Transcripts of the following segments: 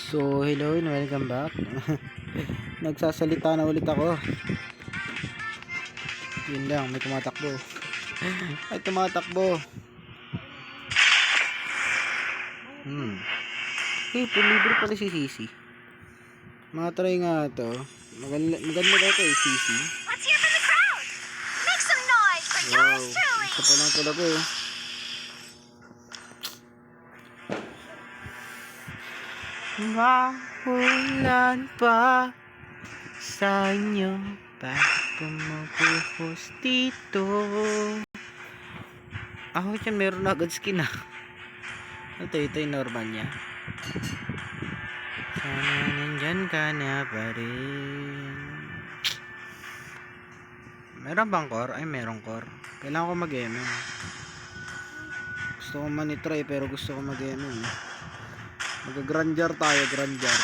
So, hello and welcome back. Nagsasalita na ulit ako. Yun lang, may tumatakbo. May tumatakbo. Libre pala si Sisi. Mga try nga to. Maganda daw to Sisi. Let's hear from the crowd. Make some noise for yours truly. Isa pa lang talaga eh. Mahulan pa sa inyo bakit pumupuhos dito. Ako dyan meron na agad skin ah. Ito yung normal niya. Sana nandyan ka na pa rin. Meron bang core? Ay meron core. Kailangan ko mag-MM. Gusto ko man i-try pero gusto ko mag-MM. Mag-grandjar tayo, grandjar.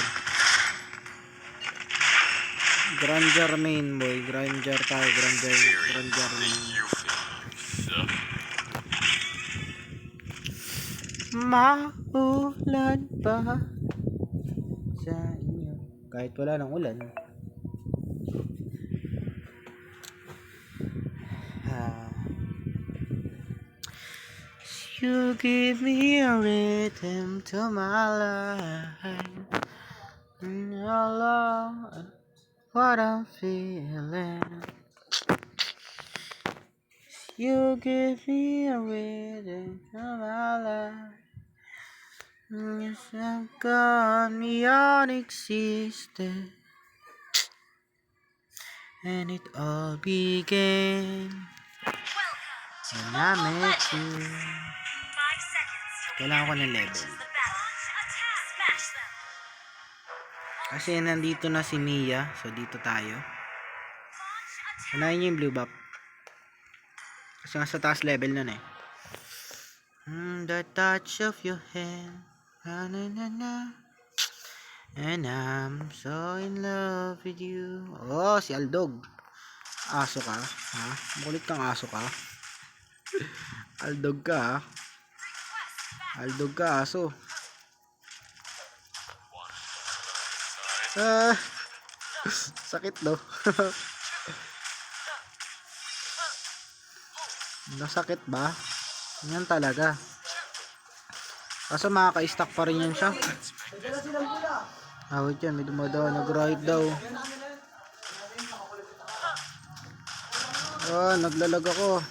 Grandjar main boy. Grandjar tayo, grandjar main. Maulan pa sa inyo. Kahit wala ng ulan. You give me a rhythm to my life. I love what I'm feeling. You give me a rhythm to my life. Yes, I've got me unexistent. And it all began when I met you. 5 seconds. Kailangan ko ng level. Kasi nandito na si Mia. So dito tayo. Unahin niyo yung blue buff. Kasi nasa taas level nun eh. The touch of your hand. Na, na, na, na. And I'm so in love with you. Oh, si Aldog. Aso ka? Ha? Makulit kang aso ka? Aldog ka ha? Aldog ka aso. Sakit no? Nasakit ba? Yan talaga. Kaso makaka-stack pa rin yan siya. Awit yan, may dumadaan. Nag-right daw. Naglalag ako.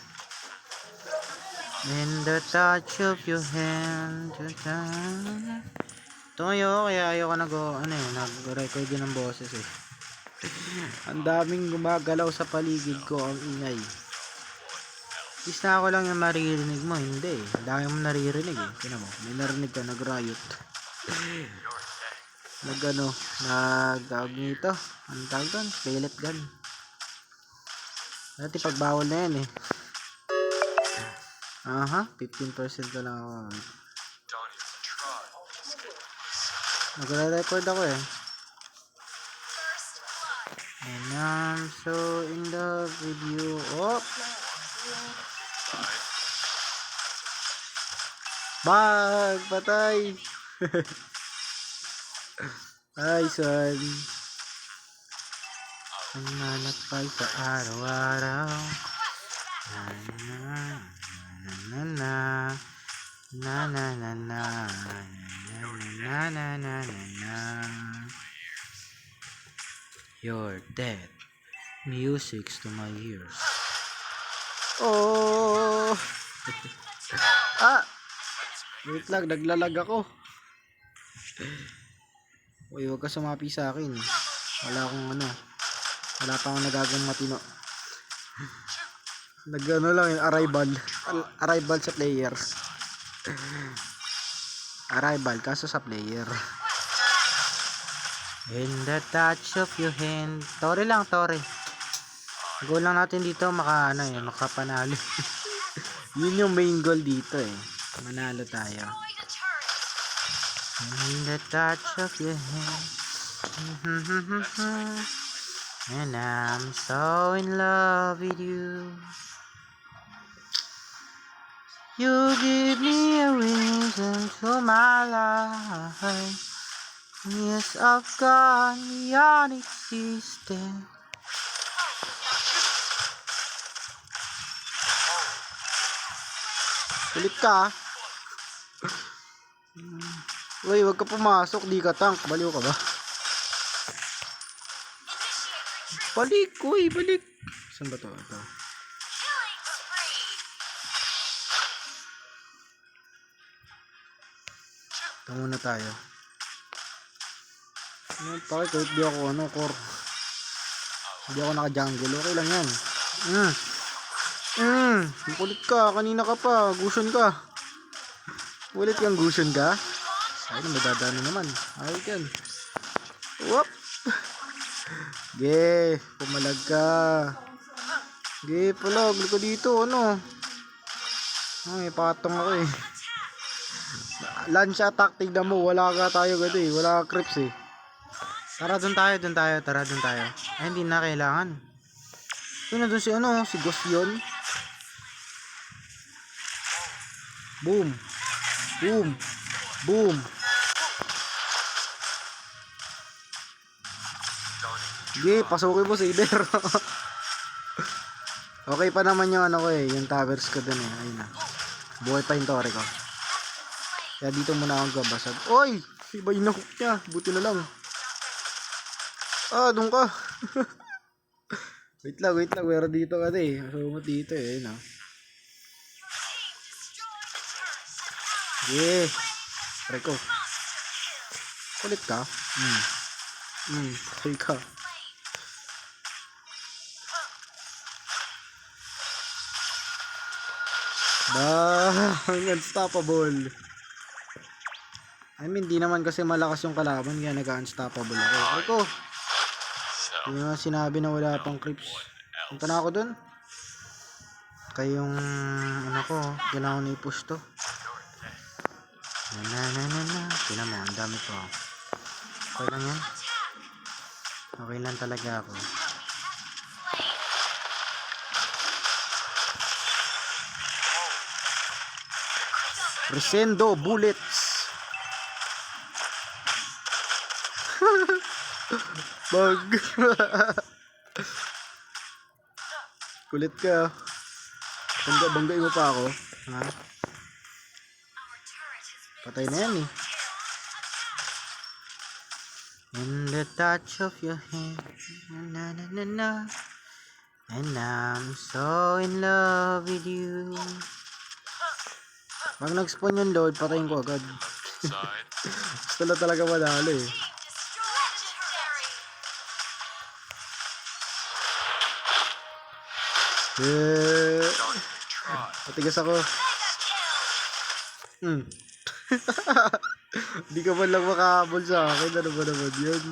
In the touch of your hand. Tumayo, kaya ayoko nag-record yun ng boses eh. Ang daming gumagalaw sa paligid ko, ang ingay. Isa ako lang yung maririnig mo, hindi eh. Ang dami mo naririnig eh. Tingnan mo, may narinig ka, nag-riot. Nag-tawag nito. Anong tawag doon? Pellet gun. Dati pagbawal na yan eh. 15% ka lang ako. Nagre-record ako eh. And I'm so in love with you. Oh! Bag! Patay! Ay, son. Ang nalakpay sa araw-araw. Na na na na na na na na na na na. You're dead. Music's to my ears. Oh! Wait lang, naglalag ako. Uy, huwag ka sumapi sa akin. Wala pa akong nagagawang matino. Lang yung arrival sa player. Arrival kaso sa player. In the touch of your hand. Tore lang, tore. Goal lang natin dito makapanalo. Yun yung main goal dito eh. Manalo tayo. In the touch of your hand. And I'm so in love with you. You give me a reason to my life. Yes, I've gone beyond existence. Kulit ka, ah. Uy, wag ka pumasok, di ka tank. Baliw ka ba? Balik, uy, balik. Saan ba to? Ito. Killing spree. Ito muna tayo. Bakit kahit di ako core. Hindi ako naka-jungle. Okay lang yan. Makulit ka. Kanina ka pa. Gusion ka. Ulit kang gusion ka. Ay, madadano naman. Ay, yan. Whoop. Ge, pumalag ka. Ge, palag. Liko dito. Ano? Ay, patong ako eh. Lunch attack. Tignan mo. Wala ka tayo gado eh. Wala ka creeps eh. Tara, dun tayo. Tara, dun tayo. Ay, hindi na kailangan. Yun na dun si ano. Si Ghost yun. Boom. Boom. Boom. Sige, pasukin mo Saber. Okay pa naman yung ano ko eh. Yung towers ko dun eh. Ayun na. Buhay pa yung tore ko. Kaya dito muna akong gabasag. Oy! Iba yung nahook niya. Buti na lang. Ah, doon ka. wait lang. Meron dito ka eh. Masumot dito eh. Ayun na. Yeah. Try ko. Kulit ka? Try ka. Unstoppable. I mean, di naman kasi malakas yung kalaban kaya nag-unstoppable ako. Ako. Hindi naman sinabi na wala pang creeps. Punta na ako dun. Kayong ano ko, kailangan na i-push to. Tingnan mo, ang dami ko. Okay lang yan. Okay lang talaga ako. Crescendo bullets. Bag. Kulit ka. Banggain mo pa ako. Ha? Patay na yan eh. In the touch of your hand. Na na na na. And I'm so in love with you. Pag nag-spawn yung load, patayin ko agad. Gusto na talaga madali eh. Patigas ako. Di ka man lang makahabol sa akin. Ano ba naman yun?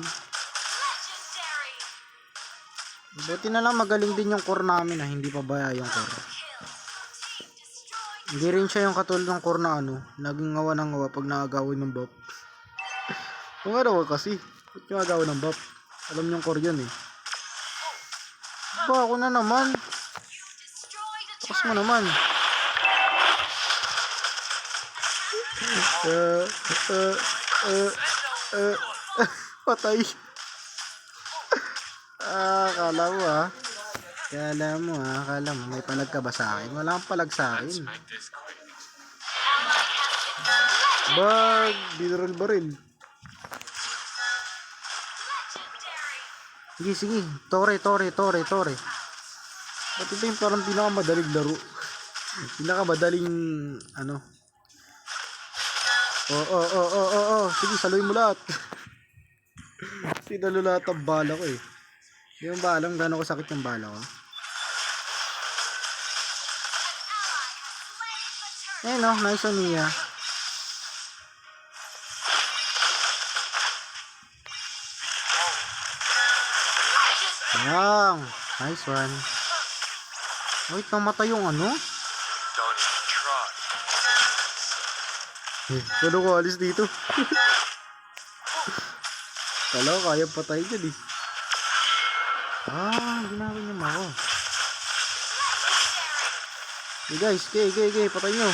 Buti na lang magaling din yung core namin na hindi pa baya yung core. Hindi rin siya yung katulad ng core na ano, naging ngawa ng ngawa pag nakagawin ng buff. Kung ano kasi, ba't yung agawin ng buff? Alam yung core yun eh. Ba, ako na naman. Takas mo naman. Patay. Akala mo may palag ka ba sa akin? Wala kang palag sa akin. Bag, binaril baril. Sige. Tore. Ba't ito yung parang pinakamadaling laro? Pinakamadaling ano? Sige, saluhin mo lahat. Sinalo lahat ang bala ko eh. Hindi mo ba alam gano'n ko sakit yung bala ko? Eh no, nice on Mia. Yang, nice one. Wait, namatay yung ano? Ano ko alis dito? Kala ko kaya patay dyan eh. Ginawin niyo ako. Hey guys, gay, patay nyo.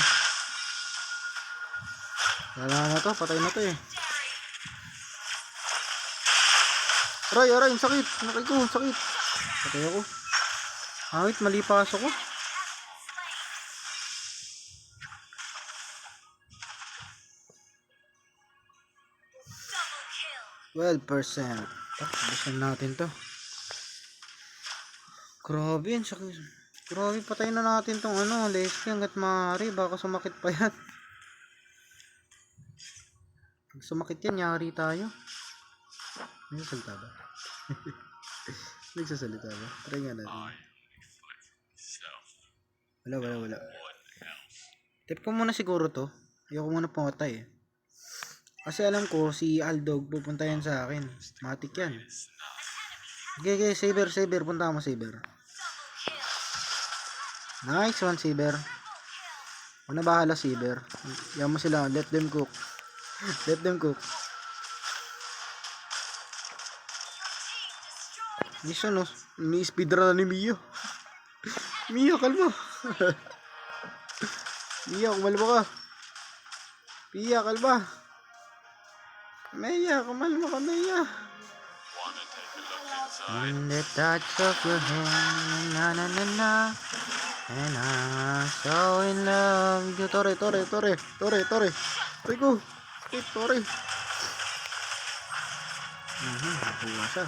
Wala na to, patay na to eh. Aray, aray, sakit. Nakay ko, sakit. Patay ako. Awit, mali pasok ko. 12%. Bisan natin to. Grabe yan. Grabe, patayin na natin tong ano, Leslie hanggat maaari. Baka sumakit pa yan. Pag sumakit yan, yari tayo. May sasalita ba? Nagsasalita ba? Try nga natin. Wala. Tip ko muna siguro to. Ayoko muna pumatay eh. Kasi alam ko, si Aldog pupunta yan sa akin. Matik yan. Okay, Saber. Punta mo, Saber. Nice one, Saber. Huwag na bahala, Saber. Yan mo sila. Let them cook. Let them cook. Mission, no? May speedrun na ni Mio. Mio, kalma. Mio, kumalma ka. Pia, kalma. Maya, kumalma ka, Maya. In the touch of your hand, na na na na, and I'm so in love with you. Tore. Tore ko. Tore. Nakuha siya.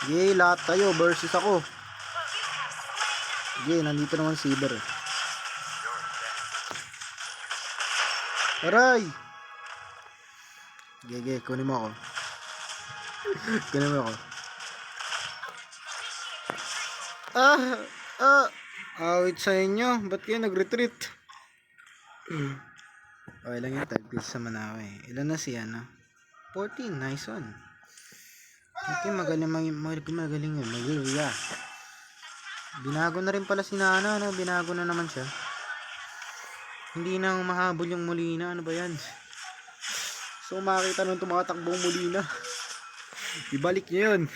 Yay, lahat tayo versus ako. Yay, nandito naman si Saber. Aray! Gege, kunin mo ako. Awit sa inyo. Ba't kayo nag-retreat? Okay lang yung tag sa Manawa eh. Ilan na siya, no? 14, nice one. Okay, magaling yun. Mag-area. Binago na rin pala si Nana, no? Binago na naman siya. Hindi na mahabol yung Molina. Ano ba yan? So makita nung tumatakbong Molina. Ibalik niyo yun.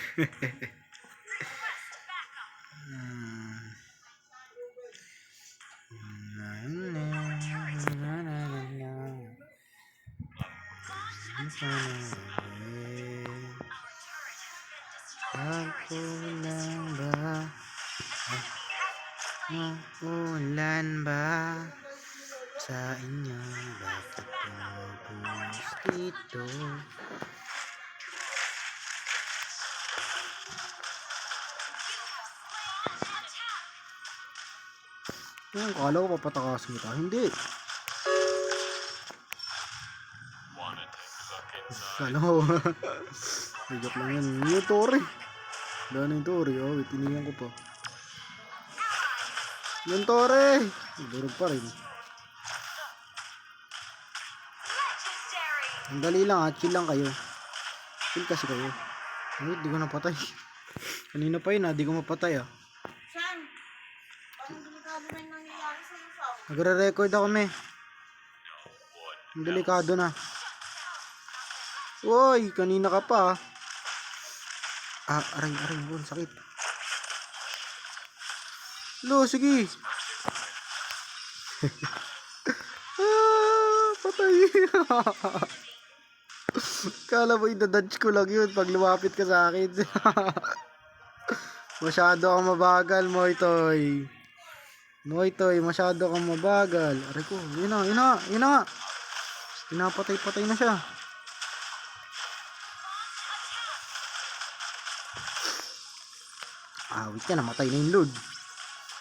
Ulan ba sa inyo? Bakit pumupunos dito? Yung kala ko papatakasin kita. Hindi. Kala ko. Joke lang yan. Yung Tori. Dahil yung Tori. Oh, itiniyan ko pa. Yung Tori. Durog pa rin. Ang dali lang ha. Chill lang kayo. Chill kasi kayo. Ay, di ko napatay. Kanina pa yun ha. Di ko mapatay ha. Nagre-record ako me. Ang delikado na. Uy, kanina ka pa. Aray, sakit. Lo, sige. Patay. Kala mo idadodge ko lang yun pag lumapit ka sa akin. Masyado kang mabagal, Moitoy. Masyado kang mabagal. Aray ko, yun na. Pinapatay na siya. Wait ka, namatay na yung load.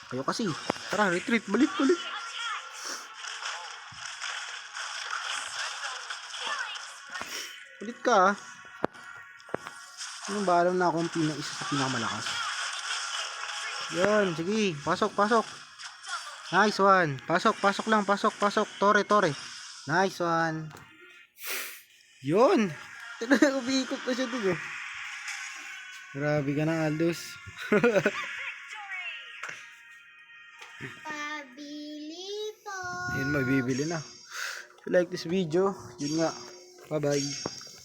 Kayo kasi. Tara, retreat. Balik. Ulit ka. Anong ba alam na akong isa sa pinakamalakas? Yan, sige. Pasok. Nice one. Pasok lang. Tore. Nice one. Yun. Umiikot na siya dun eh. Grabe ka na, Aldous. Pabili po. Yun, magbibili na. If you like this video, yun nga. Bye-bye.